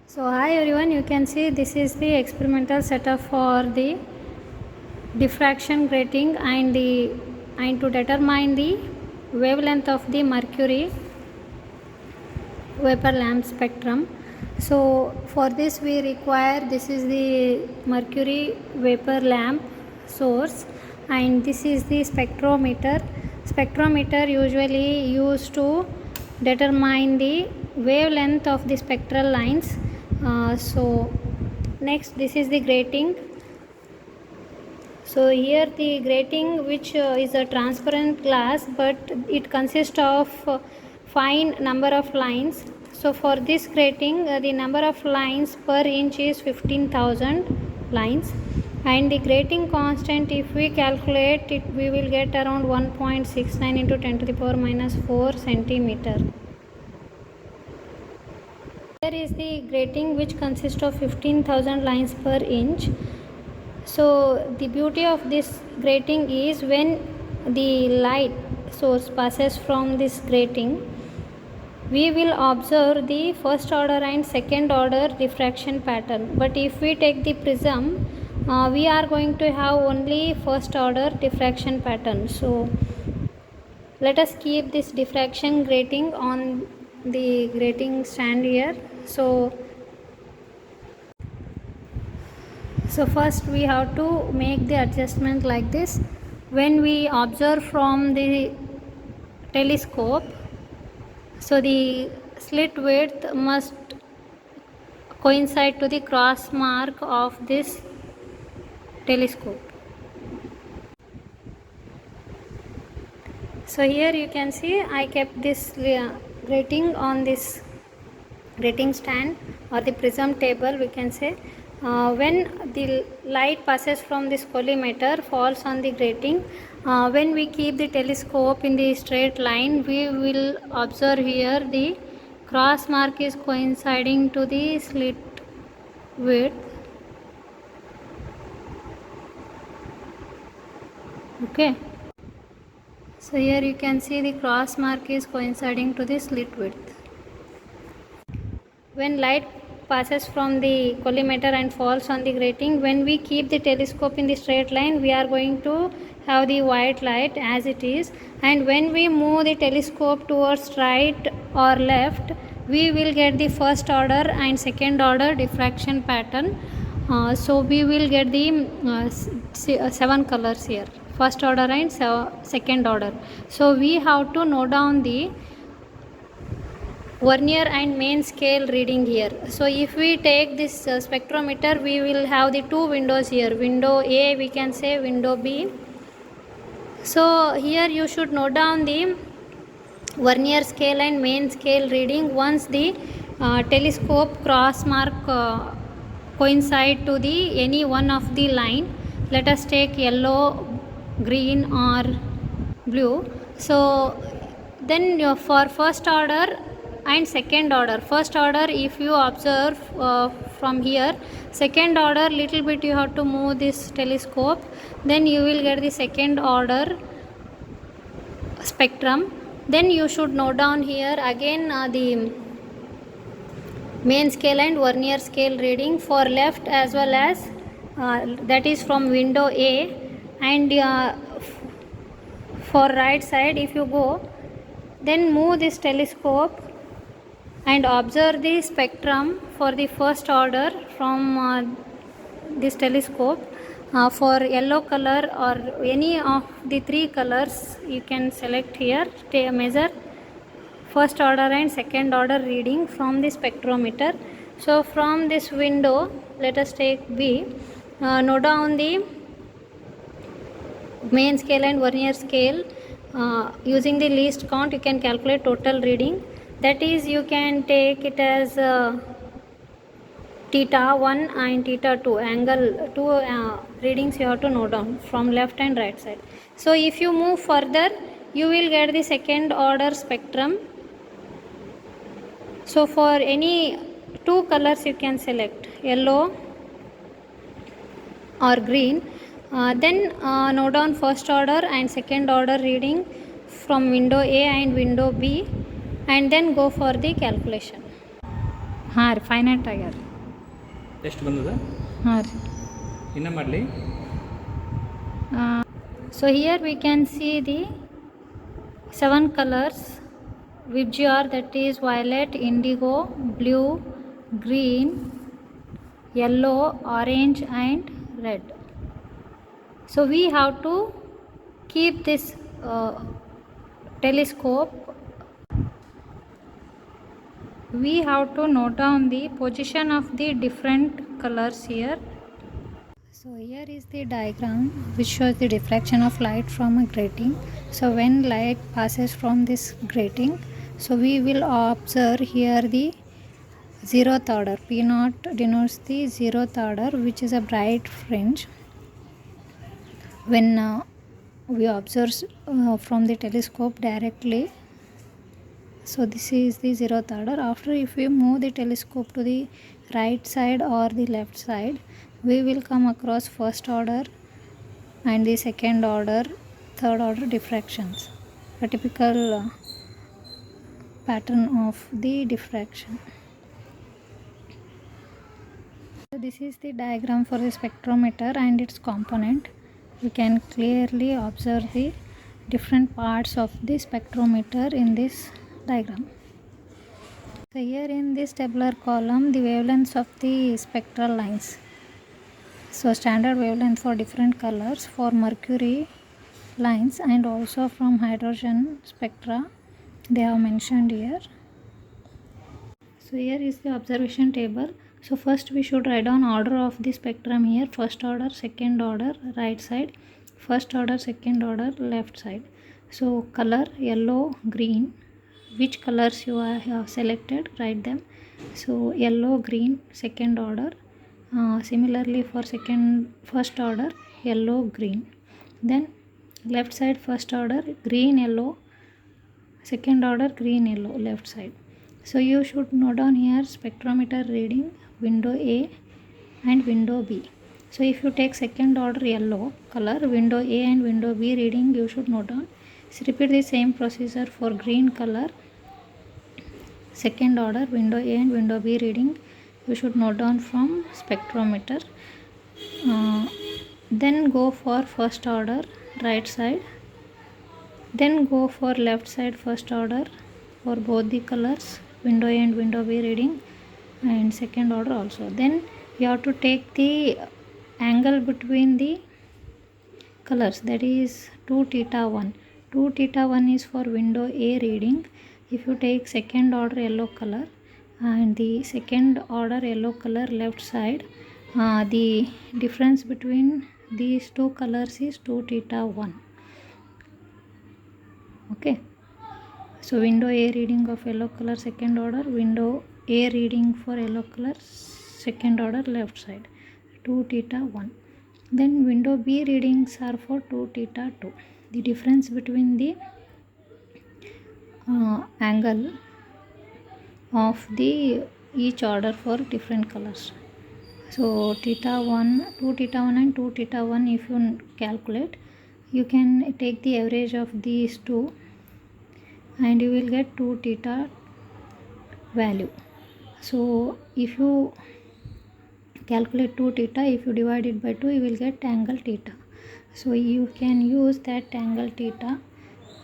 So hi everyone, you can see this is the experimental setup for the diffraction grating and to determine the wavelength of the mercury vapor lamp spectrum. So for this we require, this is the mercury vapor lamp source and this is the spectrometer. Spectrometer usually used to determine the wavelength of the spectral lines. So next, this is the grating. So here the grating, which is a transparent glass, but it consists of fine number of lines. So for this grating, the number of lines per inch is 15,000 lines, and the grating constant, if we calculate it, we will get around 1.69 into 10 to the power minus 4 centimeter. Here is the grating, which consists of 15,000 lines per inch. So the beauty of this grating is, when the light source passes from this grating, we will observe the first order and second order diffraction pattern. But if we take the prism, we are going to have only first order diffraction pattern. So let us keep this diffraction grating on the grating stand here. So first we have to make the adjustment like this. When we observe from the telescope, so the slit width must coincide to the cross mark of this telescope. So here you can see I kept this grating on this grating stand or the prism table, we can say. When the light passes from this collimator, falls on the grating, when we keep the telescope in the straight line, we will observe here the cross mark is coinciding to the slit width. Okay. So here you can see the cross mark is coinciding to the slit width. When light passes from the collimator and falls on the grating, when we keep the telescope in the straight line, we are going to have the white light as it is, and when we move the telescope towards right or left, we will get the first order and second order diffraction pattern. So we will get the 7 colors here, first order and second order. So we have to note down the vernier and main scale reading here. So if we take this spectrometer, we will have the two windows here, window A, we can say window B. So here you should note down the vernier scale and main scale reading once the telescope cross mark coincide to the any one of the line. Let us take yellow, green or blue. So then for first order and second order, first order if you observe from here, second order little bit you have to move this telescope, then you will get the second order spectrum. Then you should note down here again the main scale and vernier scale reading for left as well as that is from window A, and for right side if you go, then move this telescope and observe the spectrum for the first order from this telescope. For yellow color or any of the three colors you can select here, measure first order and second order reading from the spectrometer. So from this window, let us take B, note down the main scale and vernier scale. Using the least count you can calculate total reading, that is you can take it as theta 1 and theta 2 angle, two readings you have to note down from left and right side. So if you move further, you will get the second order spectrum. So for any two colors you can select yellow or green, then note down first order and second order reading from window A and window B, and then go for the calculation. ಹಾಂ ರೀ 5 ಆಗ್ಯಾರ. ಎಷ್ಟು ಬಂದದ? ಹಾಂ ರೀ. ಇನ್ನೂ ಮಾಡಲಿ. So here we can see the 7 colors which are, that is violet, indigo, blue, green, yellow, orange and red. So we have to keep this telescope, we have to note down the position of the different colors here. So here is the diagram which shows the diffraction of light from a grating. So when light passes from this grating, so we will observe here the 0th order. P0 denotes the 0th order, which is a bright fringe. When we observe from the telescope directly, so this is the 0th order. After, if we move the telescope to the right side or the left side, we will come across first order and the second order, third order diffractions, a typical pattern of the diffraction. So this is the diagram for the spectrometer and its component. You can clearly observe the different parts of the spectrometer in this diagram. So here in this tabular column, the wavelengths of the spectral lines. So standard wavelength for different colors for mercury lines and also from hydrogen spectra, they have mentioned here. So here is the observation table. So first we should write down order of the spectrum here. First order, second order, right side. First order, second order, left side. So color yellow, green. Which colors you have selected, write them. So yellow, green, second order. Similarly for first order, yellow, green. Then left side, first order, green, yellow. Second order, green, yellow, left side. So you should note down here spectrometer reading window A and window B. So if you take second order yellow color, window A and window B reading you should note down. So repeat the same procedure for green color, second order window A and window B reading you should note down from spectrometer. Then go for first order right side, then go for left side first order for both the colors, window A and window B reading, and second order also. Then you have to take the angle between the colors, that is 2 theta 1. 2 theta 1 is for window A reading. If you take second order yellow color and the second order yellow color left side, the difference between these two colors is 2 theta 1. Okay, so window A reading of yellow color second order, window A reading for yellow color second order left side, 2 theta 1. Then window B readings are for 2 theta 2. The difference between the angle of the each order for different colors. So theta 1, 2 theta 1 and 2 theta 1, if you calculate, you can take the average of these two and you will get 2 theta value. So if you calculate 2 theta, if you divide it by 2, you will get angle theta. So you can use that angle theta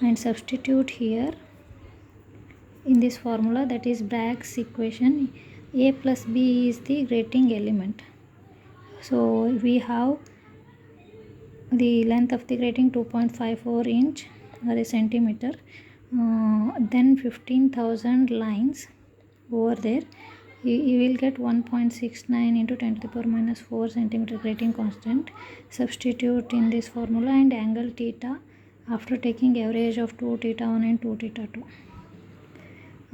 and substitute here in this formula, that is Bragg's equation. A plus B is the grating element. So we have the length of the grating 2.54 inch or a centimeter, then 15,000 lines over there. You will get 1.69 into 10 to the power minus 4 centimeter grating constant. Substitute in this formula and angle theta after taking average of 2 theta 1 and 2 theta 2.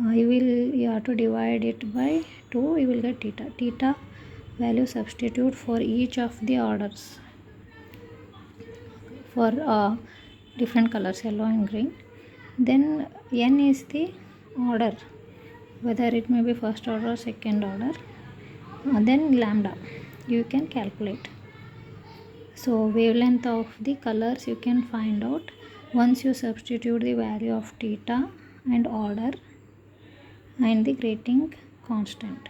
You have to divide it by 2, you will get theta. Theta value substitute for each of the orders for different colors, yellow and green. Then n is the order, whether it may be first order or second order. Then lambda you can calculate. So wavelength of the colors you can find out once you substitute the value of theta and order and the grating constant.